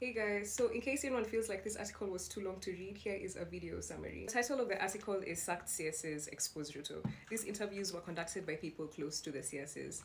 Hey guys, so in case anyone feels like this article was too long to read, here is a video summary. The title of the article is Sacked CSs Expose Ruto. These interviews were conducted by people close to the CSs.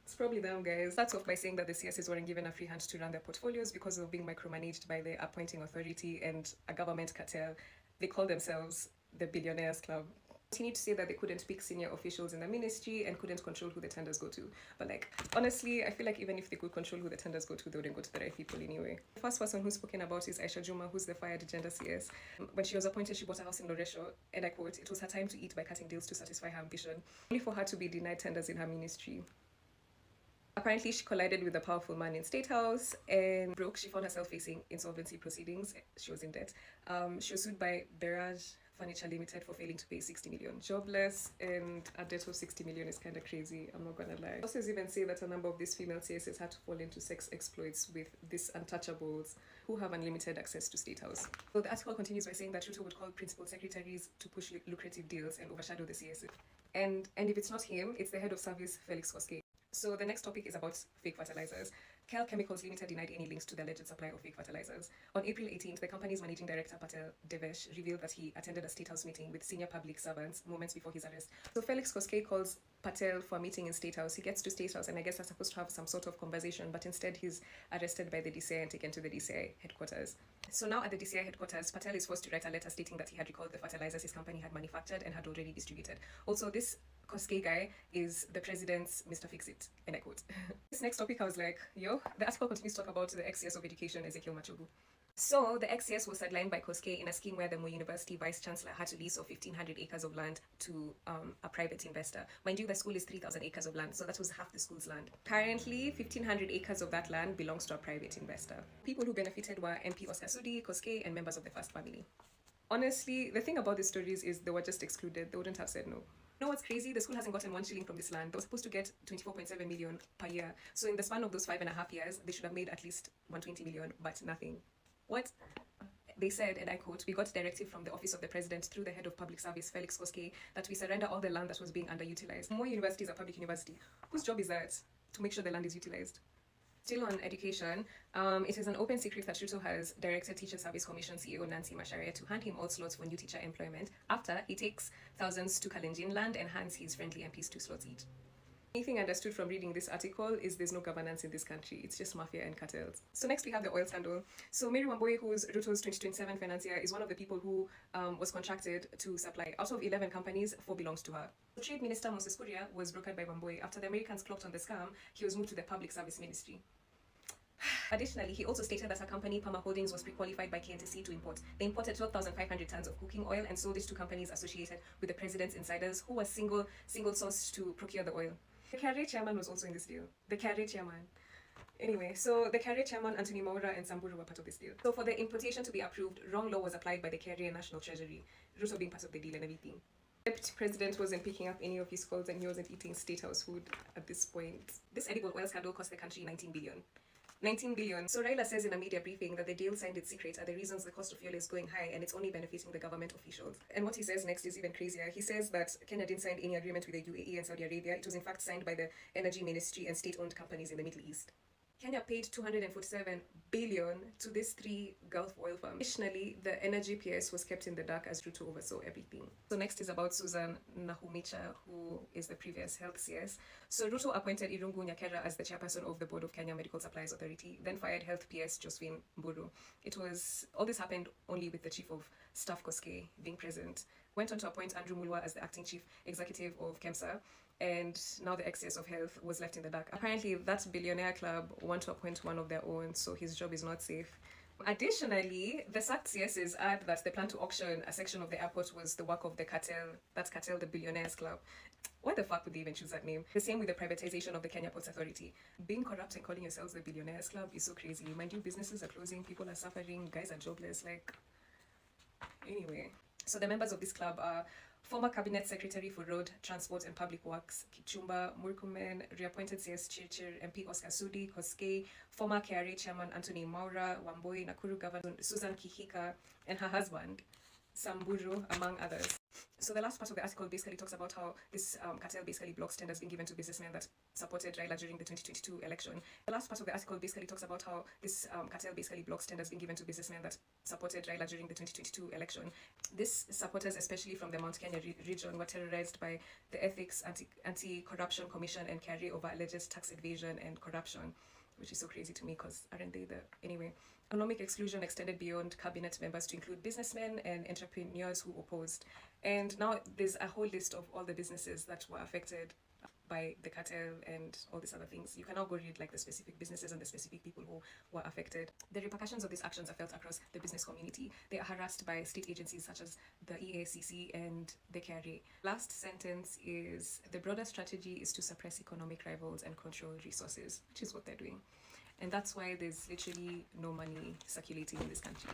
It's probably them, guys. Starts off by saying that the CSs weren't given a free hand to run their portfolios because of being micromanaged by the appointing authority and a government cartel. They call themselves the Billionaires Club. Continued to say that they couldn't pick senior officials in the ministry and couldn't control who the tenders go to. But like, honestly, I feel like even if they could control who the tenders go to, they wouldn't go to the right people anyway. The first person who's spoken about is Aisha Juma, who's the fired gender CS. When she was appointed, she bought a house in Loresho, and I quote, "It was her time to eat by cutting deals to satisfy her ambition," only for her to be denied tenders in her ministry. Apparently, she collided with a powerful man in State House and broke. She found herself facing insolvency proceedings. She was in debt. She was sued by Barrage Furniture Limited for failing to pay 60 million. Jobless, and a debt of 60 million is kind of crazy, I'm not gonna lie. Sources even say that a number of these female CSs had to fall into sex exploits with these untouchables who have unlimited access to State House. So the article continues by saying that Ruto would call principal secretaries to push lucrative deals and overshadow the CSs. And if it's not him, it's the head of service, Felix Koske. So the next topic is about fake fertilizers. Kel Chemicals Limited denied any links to the alleged supply of fake fertilizers. On April 18th, the company's managing director, Patel Devesh, revealed that he attended a State House meeting with senior public servants moments before his arrest. So Felix Koske calls Patel for a meeting in State House. He gets to State House and I guess they're supposed to have some sort of conversation, but instead he's arrested by the DCI and taken to the DCI headquarters. So now at the DCI headquarters, Patel is forced to write a letter stating that he had recalled the fertilizers his company had manufactured and had already distributed. Also, this Koske guy is the president's Mr. Fix-It, and I quote. This next topic, I was like, yo, the article continues to talk about the ex-CS of education, Ezekiel Machogu. So the ex-CS was sidelined by Koske in a scheme where the Moi University vice-chancellor had to lease of 1,500 acres of land to a private investor. Mind you, the school is 3,000 acres of land, so that was half the school's land. Currently, 1,500 acres of that land belongs to a private investor. People who benefited were MP Oscar Sudi, Koske, and members of the first family. Honestly, the thing about these stories is they were just excluded. They wouldn't have said no. You know what's crazy? The school hasn't gotten 1 shilling from this land. They were supposed to get 24.7 million per year. So in the span of those 5.5 years, they should have made at least 120 million, but nothing. What? They said, and I quote, "We got directive from the office of the president through the head of public service, Felix Koske, that we surrender all the land that was being underutilized." Moi University is a public university. Whose job is that? To make sure the land is utilized. Still on education, it is an open secret that Ruto has directed Teacher Service Commission CEO Nancy Macharia to hand him all slots for new teacher employment after he takes thousands to Kalenjin land and hands his friendly MPs 2 slots each. Anything understood from reading this article is there's no governance in this country. It's just mafia and cartels. So next we have the oil scandal. So Mary Wambui, who's Ruto's 2027 financier, is one of the people who was contracted to supply. Out of 11 companies, 4 belongs to her. The Trade Minister Moses Kuria was brokered by Wambui. After the Americans clocked on the scam, he was moved to the Public Service Ministry. Additionally, he also stated that her company, Pama Holdings, was pre-qualified by KNTC to import. They imported 12,500 tons of cooking oil and sold it to companies associated with the president's insiders, who was single source to procure the oil. The KRA chairman was also in this deal. The KRA chairman. Anyway, so the KRA chairman, Anthony Maura, and Samburu were part of this deal. So for the importation to be approved, wrong law was applied by the KRA National Treasury, Ruto being part of the deal and everything. The president wasn't picking up any of his calls and he wasn't eating State House food at this point. This edible oil scandal cost the country 19 billion. 19 billion. So Raila says in a media briefing that the deal signed its secret are the reasons the cost of fuel is going high and it's only benefiting the government officials. And what he says next is even crazier. He says that Kenya didn't sign any agreement with the UAE and Saudi Arabia. It was in fact signed by the Energy Ministry and state-owned companies in the Middle East. Kenya paid 247 billion to these 3 Gulf oil firms. Additionally, the energy PS was kept in the dark as Ruto oversaw everything. So next is about Susan Nahumicha, who is the previous health CS. So Ruto appointed Irungu Nyakera as the chairperson of the board of Kenya Medical Supplies Authority, then fired health PS Josephine Mburu. All this happened only with the chief of staff Koske being present. Went on to appoint Andrew Mulwa as the acting chief executive of KEMSA, and now the ex-CS of health was left in the dark. Apparently, that billionaire club want to appoint one of their own, so his job is not safe. Additionally, the sacked CSs add that the plan to auction a section of the airport was the work of the cartel, that's cartel, the Billionaires Club. Why the fuck would they even choose that name? The same with the privatization of the Kenya Ports Authority. Being corrupt and calling yourselves the Billionaires Club is so crazy. Mind you, businesses are closing, people are suffering, guys are jobless, like... Anyway. So the members of this club are former Cabinet Secretary for Road, Transport and Public Works, Kichumba Murkomen, reappointed CS Chirchir, MP Oscar Sudi, Koske, former KRA Chairman Anthony Maura, Wambui, Nakuru Governor Susan Kihika, and her husband, Samburu, among others. So the last part of the article basically talks about how this cartel basically blocks tenders being given to businessmen that supported Raila during the 2022 election. The last part of the article basically talks about how this cartel basically blocks tenders being given to businessmen that supported Raila during the 2022 election. This supporters, especially from the Mount Kenya region, were terrorized by the Ethics Anti-Corruption Commission and carry over alleged tax evasion and corruption, which is so crazy to me because aren't they the... Anyway, economic exclusion extended beyond cabinet members to include businessmen and entrepreneurs who opposed. And now there's a whole list of all the businesses that were affected by the cartel and all these other things. You can now go read like the specific businesses and the specific people who were affected. The repercussions of these actions are felt across the business community. They are harassed by state agencies such as the EACC and the KRA. Last sentence is, the broader strategy is to suppress economic rivals and control resources, which is what they're doing. And that's why there's literally no money circulating in this country.